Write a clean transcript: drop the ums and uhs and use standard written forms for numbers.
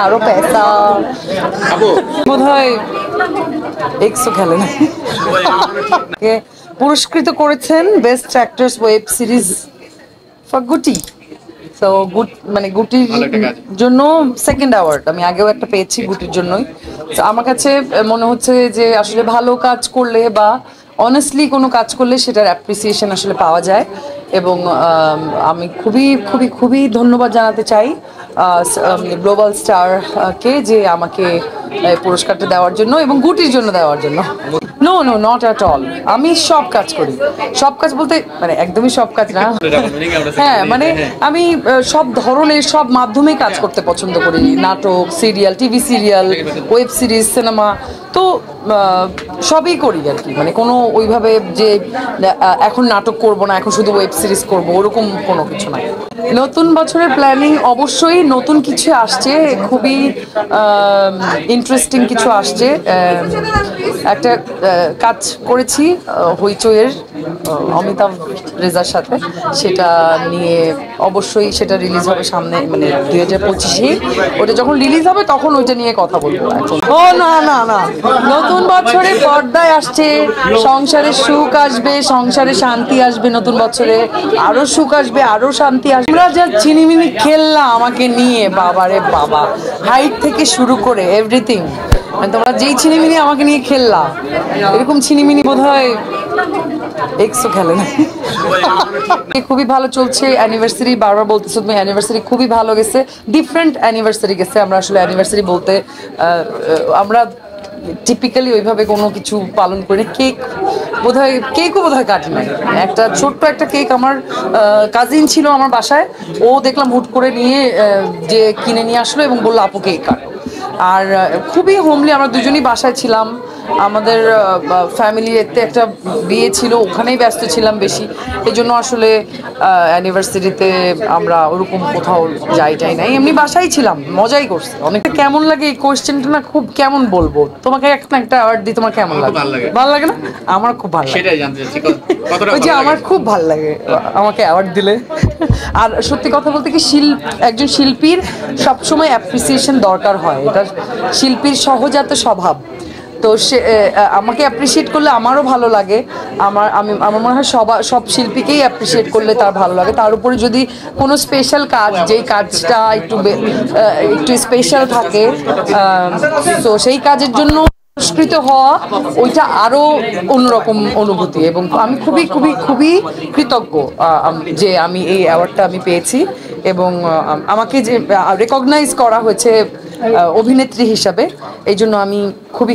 আরো পেশা বোধ হয় এক্সও খেলেন পুরস্কৃত করেছেন best actors web series for গুটি। তো মানে গুটির জন্য সেকেন্ড অ্যাওয়ার্ড আমি আগেও একটা পেয়েছি গুটির জন্যই। তো আমার কাছে মনে হচ্ছে যে আসলে ভালো কাজ করলে বা অনেস্টলি কোনো কাজ করলে সেটার অ্যাপ্রিসিয়েশন আসলে পাওয়া যায়। এবং আমি খুবই খুবই খুবই ধন্যবাদ জানাতে চাই গ্লোবাল স্টার কে যে আমাকে পুরস্কারটা দেওয়ার জন্য এবং গুটির জন্য দেওয়ার জন্য। No no not at all, আমি সব কাজ করি, সব কাজ বলতে মানে একদমই সব কাজ না। হ্যাঁ মানে আমি সব ধরনের সব মাধ্যমে কাজ করতে পছন্দ করি, নাটক, serial, TV serial, web series, cinema, তো সবই করি আর কি। মানে কোনো ওইভাবে যে এখন নাটক করব না, এখন শুধু ওয়েব সিরিজ করব, ওরকম কোনো কিছু নাই। নতুন বছরের প্ল্যানিং অবশ্যই নতুন কিছু আসছে, খুবই ইন্টারেস্টিং কিছু আসছে। একটা কাজ করেছি হইচইয়ের অমিতাভ রেজার সাথে, সেটা নিয়ে অবশ্যই সেটা রিলিজ হবে সামনে, মানে 2025-এ ওটা যখন রিলিজ হবে তখন ওইটা নিয়ে কথা বলবো। এখন ও না না না, নতুন বছরে পর্দায় আসছে, সংসারে সুখ আসবে, সংসারে শান্তি আসবে, নতুন বছরে আরো সুখ আসবে, আরো শান্তি আসবে। আমরা যা চিনিমিনি খেললাম আমাকে নিয়ে, বাবারে বাবা, হাইট থেকে শুরু করে এভরিথিং, তোমরা যেই ছিনিমিনি আমাকে নিয়ে খেললা, এরকম ছিনিমিনি বোধ হয় এক্সও খেলে না। খুবই ভালো চলছে অ্যানিভার্সারি, বারবার বলতেছো তুমি অ্যানিভার্সারি খুবই ভালো গেছে, ডিফারেন্ট অ্যানিভার্সারি গেছে। আমরা আসলে অ্যানিভার্সারি বলতে আমরা টিপিক্যালি ওইভাবে কোনো কিছু পালন করি না। কেকও বোধহয় কাটে নাই, একটা ছোট্ট একটা কেক আমার কাজিন ছিল আমার বাসায়, ও দেখলাম হুট করে নিয়ে যে কিনে নিয়ে আসলো এবং বললো আপু কেক কাটো। আর খুবই হোমলি, আমরা দুজনই বাসায় ছিলাম, আমাদের ফ্যামিলিতে একটা বিয়ে ছিল, ওখানেই ব্যস্ত ছিলাম বেশি, এই জন্য আসলে অ্যানিভার্সারিতে আমরা ওরকম কোথাও যাই নাই, এমনি বাসায় ছিলাম, মজাই করছি অনেকটা। কেমন লাগে এই কোয়েশ্চেনটা না, খুব কেমন বলবো তোমাকে, একটা অ্যাওয়ার্ড দিই, তোমার কেমন লাগে? ভালো লাগে না? আমার খুব ভালো লাগে, ওই যে আমার খুব ভালো লাগে আমাকে অ্যাওয়ার্ড দিলে। আর সত্যি কথা বলতে কি, একজন শিল্পীর সবসময় অ্যাপ্রিসিয়েশন দরকার হয়, এটা শিল্পীর সহজাত স্বভাব। তো সে আমাকে অ্যাপ্রিসিয়েট করলে আমারও ভালো লাগে, আমার মনে হয় সব শিল্পীকেই অ্যাপ্রিসিয়েট করলে তার ভালো লাগে। তার উপরে যদি কোনো স্পেশাল কাজ, যেই কাজটা একটু স্পেশাল থাকে, তো সেই কাজের জন্য পুরস্কৃত হওয়া, ওইটা আরো অন্যরকম অনুভূতি। এবং আমি খুবই খুবই খুবই কৃতজ্ঞ যে আমি এই অ্যাওয়ার্ডটা আমি পেয়েছি এবং আমাকে যে রেকগনাইজ করা হয়েছে অভিনেত্রী হিসাবে, এই জন্য আমি খুবই